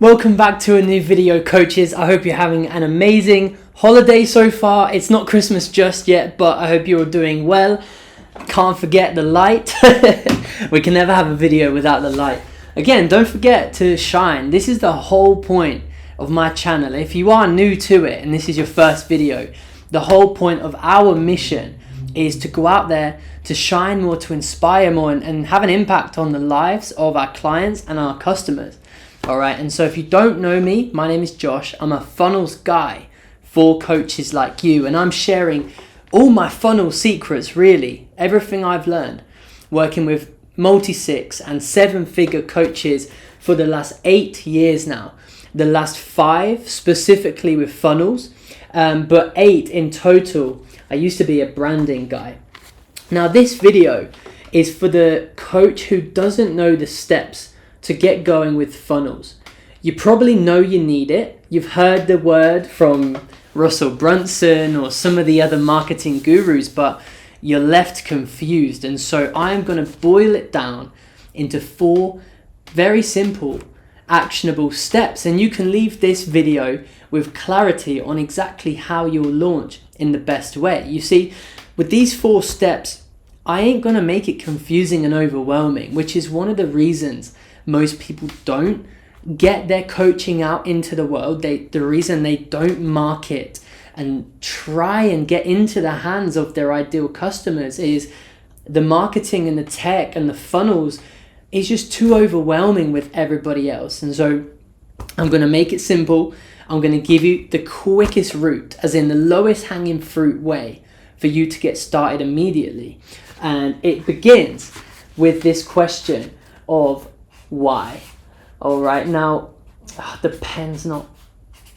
Welcome back to a new video, coaches. I hope you're having an amazing holiday so far. It's not Christmas just yet, but I hope you're doing well. Can't forget the light. We can never have a video without the light. Again, don't forget to shine. This is the whole point of my channel. If you are new to it and this is your first video, the whole point of our mission is to go out there, to shine more, to inspire more, and have an impact on the lives of our clients and our customers. All right, and so if you don't know me, my name is Josh. I'm a funnels guy for coaches like you, and I'm sharing all my funnel secrets, really, everything I've learned working with multi-six and seven-figure coaches for the last 8 years now. The last 5 specifically with funnels, but 8 in total. I used to be a branding guy. Now this video is for the coach who doesn't know the steps to get going with funnels. You probably know you need it. You've heard the word from Russell Brunson or some of the other marketing gurus, but you're left confused. And so I'm going to boil it down into 4 very simple, actionable steps. And you can leave this video with clarity on exactly how you'll launch in the best way. You see, with these 4 steps, I ain't going to make it confusing and overwhelming, which is one of the reasons most people don't get their coaching out into the world. The reason they don't market and try and get into the hands of their ideal customers is the marketing and the tech and the funnels is just too overwhelming with everybody else. And so I'm going to make it simple. I'm going to give you the quickest route, as in the lowest hanging fruit way for you to get started immediately. And it begins with this question of why. All right, now the pen's not,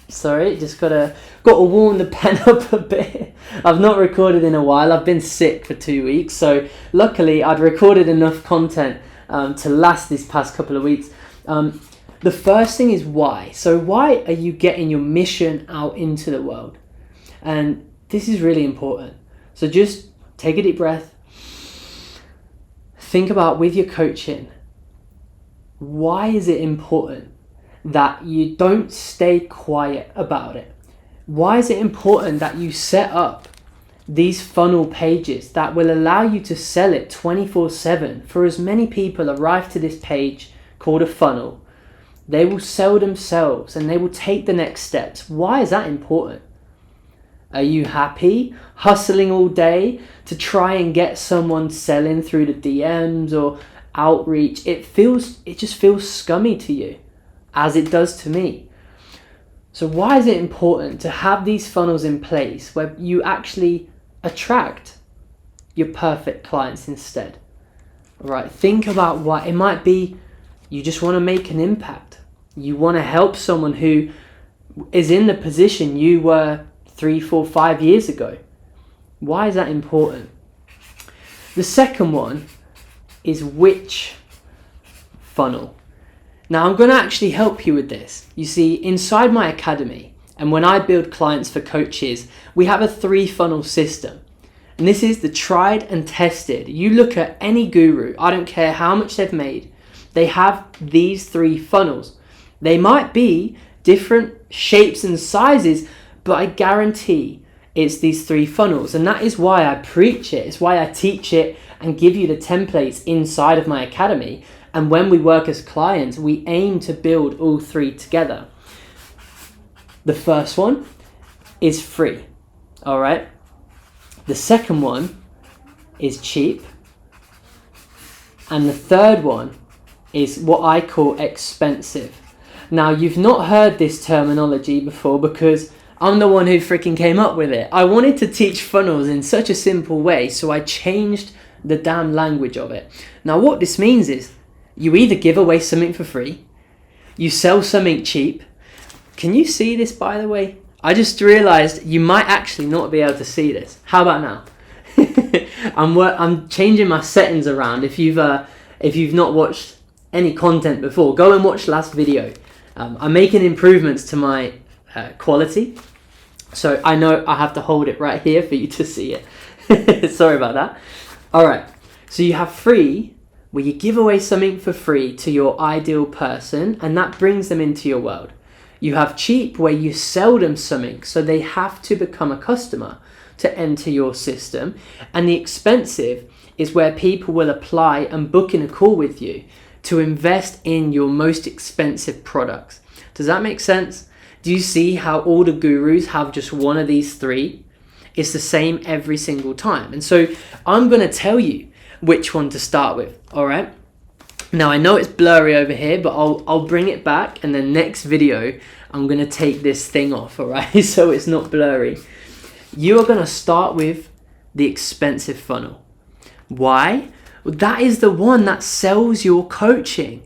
sorry, just gotta warm the pen up a bit. I've not recorded in a while. I've been sick for 2 weeks, so luckily I'd recorded enough content to last this past couple of weeks. The first thing is why. So why are you getting your mission out into the world? And this is really important. So just take a deep breath. Think about, with your coaching, why is it important that you don't stay quiet about it? Why is it important that you set up these funnel pages that will allow you to sell it 24/7? For as many people arrive to this page called a funnel, they will sell themselves and they will take the next steps. Why is that important? Are you happy hustling all day to try and get someone selling through the DMs or outreach? It just feels scummy to you, as it does to me. So why is it important to have these funnels in place where you actually attract your perfect clients instead? All right, think about why. It might be you just want to make an impact. You want to help someone who is in the position you were 3, 4, 5 years ago. Why is that important? The second one is which funnel. Now I'm going to actually help you with this. You see, inside my academy, and when I build clients for coaches, we have a 3 funnel system. And this is the tried and tested. You look at any guru, I don't care how much they've made, they have these 3 funnels. They might be different shapes and sizes, but I guarantee it's these 3 funnels. And that is why I preach it. It's why I teach it and give you the templates inside of my academy. And when we work as clients, we aim to build all 3 together. The first one is free. All right. The second one is cheap. And the third one is what I call expensive. Now, you've not heard this terminology before because I'm the one who freaking came up with it. I wanted to teach funnels in such a simple way, so I changed the damn language of it. Now, what this means is you either give away something for free, you sell something cheap. Can you see this, by the way? I just realized you might actually not be able to see this. How about now? I'm changing my settings around. If you've not watched any content before, go and watch last video. I'm making improvements to my quality, so I know I have to hold it right here for you to see it. Sorry about that. All right, so you have free, where you give away something for free to your ideal person, and that brings them into your world. You have cheap, where you sell them something, so they have to become a customer to enter your system. And the expensive is where people will apply and book in a call with you to invest in your most expensive products. Does that make sense? Do you see how all the gurus have just one of these three? It's the same every single time. And so I'm going to tell you which one to start with, all right? Now, I know it's blurry over here, but I'll bring it back, and the next video, I'm going to take this thing off, all right? So it's not blurry. You are going to start with the expensive funnel. Why? Well, that is the one that sells your coaching.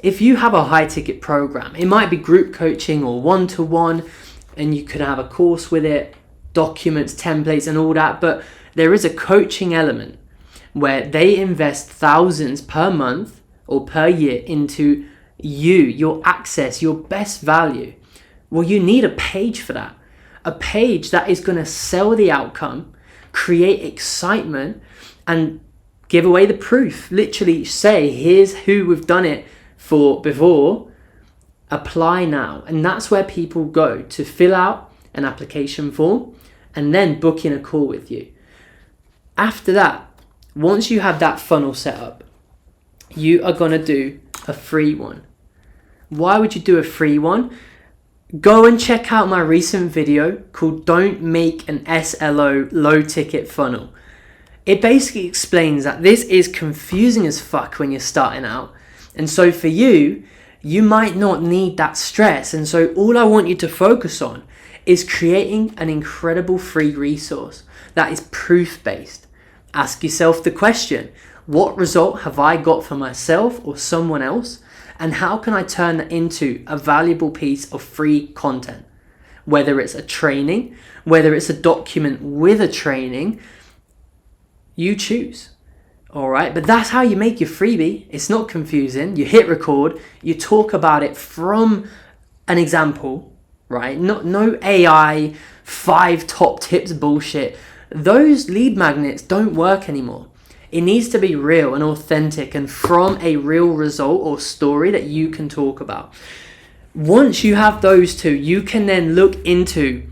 If you have a high ticket program, it might be group coaching or one-to-one, and you could have a course with it, documents, templates, and all that, but there is a coaching element where they invest thousands per month or per year into you, your access, your best value. Well, you need a page for that. A page that is going to sell the outcome, create excitement, and give away the proof. Literally say, here's who we've done it for before, apply now. And that's where people go to fill out an application form and then book in a call with you. After that, once you have that funnel set up, you are going to do a free one. Why would you do a free one? Go and check out my recent video called Don't Make an SLO Low Ticket Funnel. It basically explains that this is confusing as fuck when you're starting out. And so for you, you might not need that stress. And so all I want you to focus on is creating an incredible free resource that is proof-based. Ask yourself the question, what result have I got for myself or someone else? And how can I turn that into a valuable piece of free content? Whether it's a training, whether it's a document with a training, you choose. All right, but that's how you make your freebie. It's not confusing. You hit record, you talk about it from an example, right? No AI, 5 top tips bullshit. Those lead magnets don't work anymore. It needs to be real and authentic and from a real result or story that you can talk about. Once you have those two, you can then look into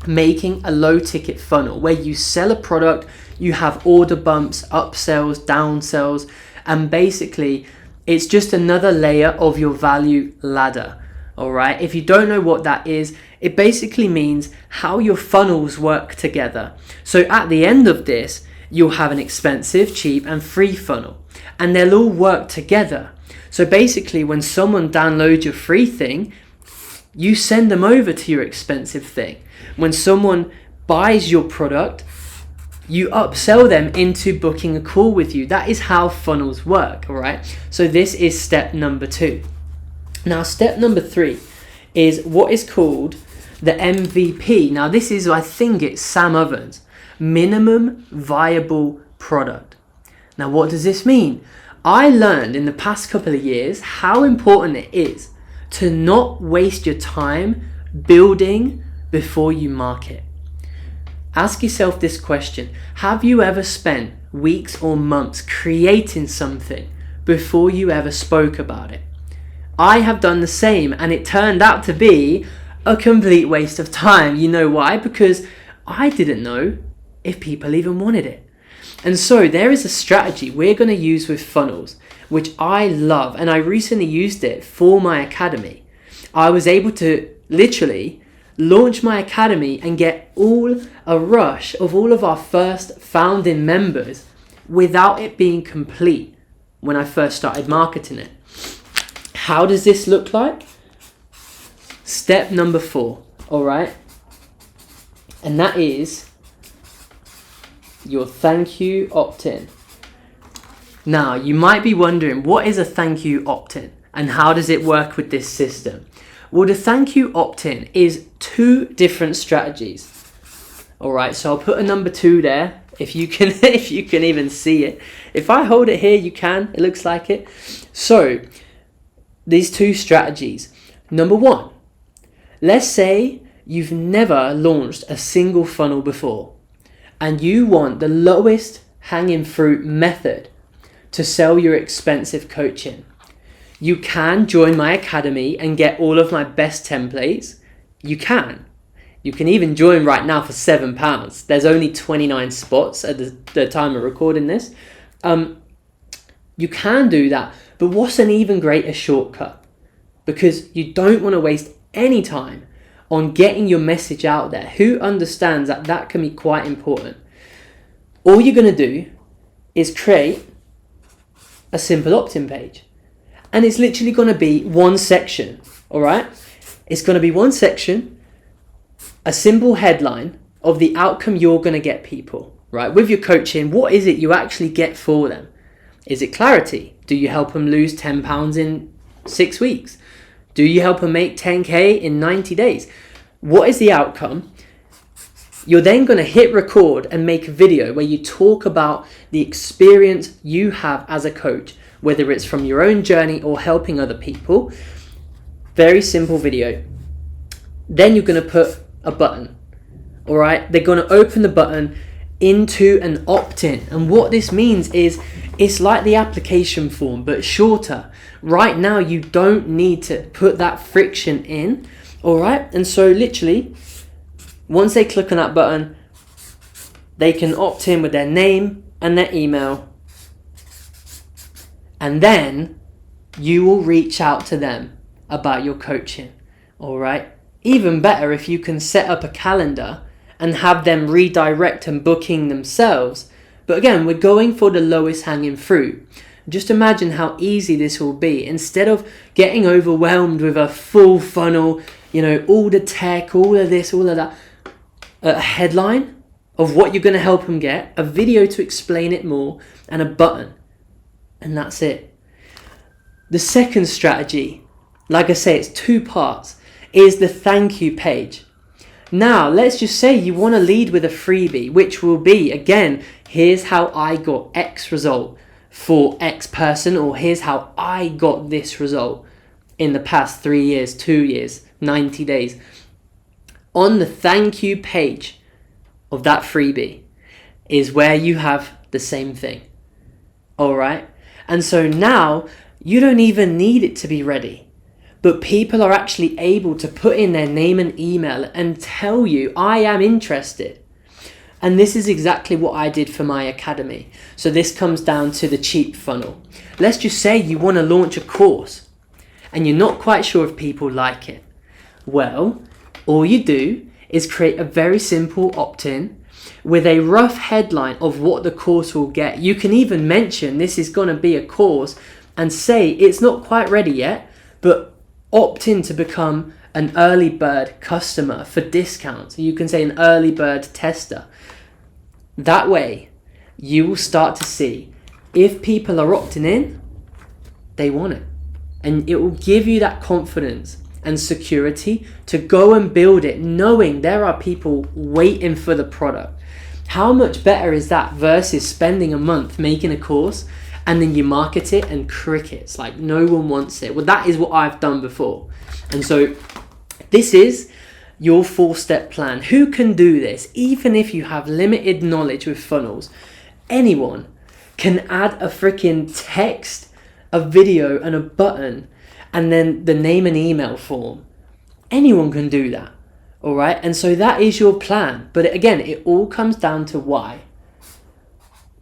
making a low ticket funnel where you sell a product, you have order bumps, upsells, downsells, and basically it's just another layer of your value ladder. All right. If you don't know what that is, it basically means how your funnels work together. So at the end of this, you'll have an expensive, cheap, and free funnel, and they'll all work together. So basically, when someone downloads your free thing, you send them over to your expensive thing. When someone buys your product, you upsell them into booking a call with you. That is how funnels work, all right? So this is step number 2. Now, step number 3 is what is called the MVP. Now, this is, I think it's Sam Ovens, minimum viable product. Now, what does this mean? I learned in the past couple of years how important it is to not waste your time building before you market. Ask yourself this question. Have you ever spent weeks or months creating something before you ever spoke about it? I have done the same, and it turned out to be a complete waste of time. You know why? Because I didn't know if people even wanted it. And so there is a strategy we're going to use with funnels, which I love, and I recently used it for my academy. I was able to literally launch my academy and get a rush of all of our first founding members without it being complete when I first started marketing it. How does this look like? Step number 4, all right? And that is your thank you opt-in. Now, you might be wondering, what is a thank you opt-in and how does it work with this system? Well, the thank you opt-in is 2 different strategies. All right, so I'll put a number 2 there if you can if you can even see it. If I hold it here, you can. It looks like it. So, these 2 strategies. Number 1, let's say you've never launched a single funnel before and you want the lowest hanging fruit method to sell your expensive coaching. You can join my academy and get all of my best templates. You can. You can even join right now for £7. There's only 29 spots at the time of recording this. You can do that, but what's an even greater shortcut? Because you don't want to waste any time on getting your message out there. Who understands that that can be quite important? All you're going to do is create a simple opt-in page. And it's literally going to be one section, all right? It's going to be one section, a simple headline of the outcome you're going to get people, right? With your coaching, what is it you actually get for them? Is it clarity? Do you help them lose 10 pounds in 6 weeks? Do you help them make 10K in 90 days? What is the outcome? You're then going to hit record and make a video where you talk about the experience you have as a coach, whether it's from your own journey or helping other people. Very simple video. Then you're going to put a button. All right? They're going to open the button into an opt-in. And what this means is it's like the application form, but shorter. Right now, you don't need to put that friction in. All right? And so literally, once they click on that button, they can opt in with their name and their email. And then you will reach out to them about your coaching. All right? Even better if you can set up a calendar and have them redirect and booking themselves. But again, we're going for the lowest hanging fruit. Just imagine how easy this will be. Instead of getting overwhelmed with a full funnel, all the tech, all of this, all of that, a headline of what you're going to help them get, a video to explain it more, and a button. And that's it. The second strategy, like I say, it's 2 parts, is the thank you page. Now, let's just say you want to lead with a freebie, which will be, again, here's how I got X result for X person, or here's how I got this result in the past 3 years, 2 years, 90 days. On the thank you page of that freebie is where you have the same thing. All right? And so now you don't even need it to be ready, but people are actually able to put in their name and email and tell you, I am interested. And this is exactly what I did for my academy. So this comes down to the cheap funnel. Let's just say you want to launch a course and you're not quite sure if people like it. Well, all you do is create a very simple opt-in with a rough headline of what the course will get. You can even mention this is going to be a course and say it's not quite ready yet, but opt in to become an early bird customer for discounts. You can say an early bird tester. That way, you will start to see if people are opting in, they want it. And it will give you that confidence and security to go and build it, knowing there are people waiting for the product. How much better is that versus spending a month making a course and then you market it and crickets, like no one wants it? Well, that is what I've done before. And so this is your 4-step plan. Who can do this? Even if you have limited knowledge with funnels, anyone can add a freaking text, a video and a button, and then the name and email form. Anyone can do that. All right. And so that is your plan. But again, it all comes down to why.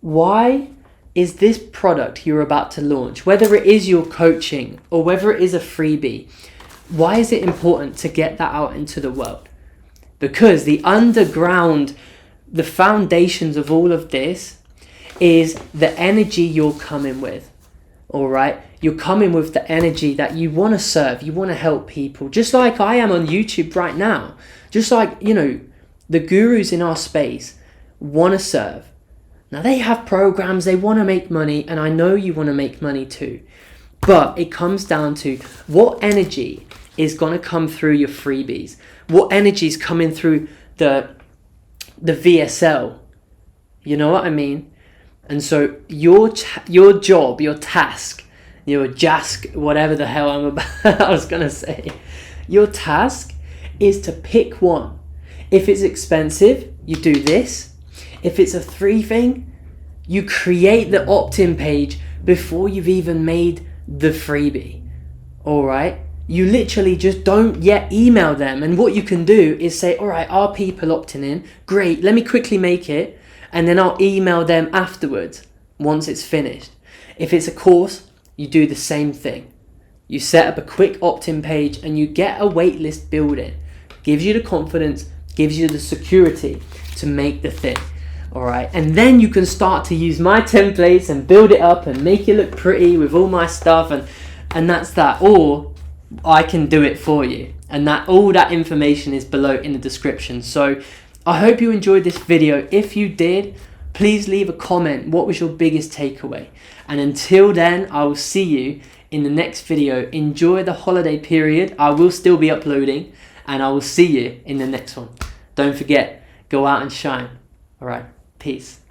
Why is this product you're about to launch, whether it is your coaching or whether it is a freebie, why is it important to get that out into the world? Because the underground, the foundations of all of this is the energy you're coming with. All right. You're coming with the energy that you want to serve. You want to help people, just like I am on YouTube right now. Just like, the gurus in our space want to serve. Now they have programs, they want to make money, and I know you want to make money too. But it comes down to what energy is going to come through your freebies. What energy is coming through the VSL. You know what I mean? And so your job, your task, your jask, whatever the hell I'm about, I was going to say, your task is to pick one. If it's expensive, you do this. If it's a 3 thing, you create the opt-in page before you've even made the freebie. Alright? You literally just don't yet email them. And what you can do is say, alright, are people opting in? Great, let me quickly make it. And then I'll email them afterwards once it's finished. If it's a course, you do the same thing. You set up a quick opt-in page and you get a waitlist built in. Gives you the confidence, gives you the security to make the thing. Alright, and then you can start to use my templates and build it up and make it look pretty with all my stuff, and that's that. Or I can do it for you, and that all that information is below in the description. So I hope you enjoyed this video. If you did, please leave a comment. What was your biggest takeaway? And until then, I will see you in the next video. Enjoy the holiday period. I will still be uploading, and I will see you in the next one. Don't forget, go out and shine. Alright, peace.